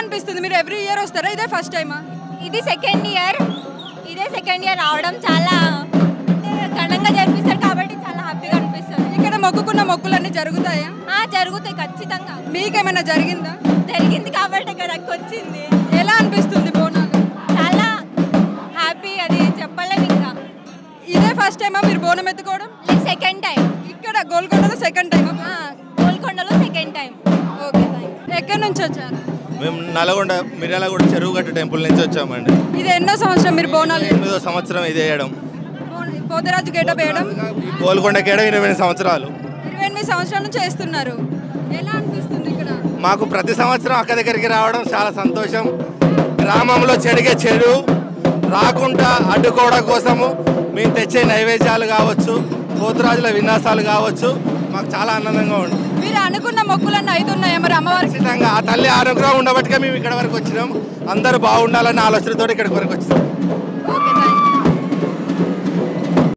అనిపిస్తుంది? మీరు every year వస్తారా? ఇదే ఫస్ట్ టైమా? ఇది సెకండ్ ఇయర్. ఇదే సెకండ్ ఇయర్ రావడం చాలా ఘనంగా జరిపిస్తారు కాబట్టి చాలా హ్యాపీగా అనిపిస్తుంది. ఇక్కడ మొక్కుకున్న మొక్కులన్నీ జరుగుతాయా? జరుగుతాయి ఖచ్చితంగా. మీకేమైనా జరిగిందా? జరిగింది కాబట్టి ఇక్కడికి వచ్చింది. ఎలా అనిపిస్తుంది బోనాలు? చాలా హ్యాపీ, అది చెప్పలేము. ఇంకా ఇదే ఫస్ట్ టైమా మీరు బోనం ఎత్తుకోవడం? Second time. ఇక్కడ గోల్కొండలో సెకండ్ టైమా? గోల్కొండలో సెకండ్ టైం. ఓకే, ఎక్కడి నుంచి వచ్చారు? మేము నల్గొండ మిర్యాలగూడ చెరువుగట్టు టెంపుల్ నుంచి వచ్చామండి. ఇది ఎన్నో సంవత్సరం మీరు బోనాలు? 8వ సంవత్సరం ఇది వేయడం. పోతరాజు గేటప్ వేయడం గోల్కొండకి వేయడం 28 సంవత్సరాలు. 28 సంవత్సరాల నుంచి చేస్తున్నారు. ఎలా అనిపిస్తుంది ఇక్కడ? మాకు ప్రతి సంవత్సరం అక్క దగ్గరికి రావడం చాలా సంతోషం. గ్రామంలో చెడిగే చెడు రాకుండా అడ్డుకోవడం కోసము మేము తెచ్చే నైవేద్యాలు కావచ్చు, పోతురాజుల విన్యాసాలు కావచ్చు, మాకు చాలా ఆనందంగా ఉంది. మీరు అనుకున్న మొక్కులన్నీ అవుతున్నాయా మరి అమ్మవారికి? ఖచ్చితంగా ఆ తల్లి ఆరోగ్యంగా ఉండబట్టిగా మేము ఇక్కడ వరకు వచ్చినాం. అందరూ బాగుండాలన్న ఆలోచనతో ఇక్కడికి వరకు వచ్చినాం.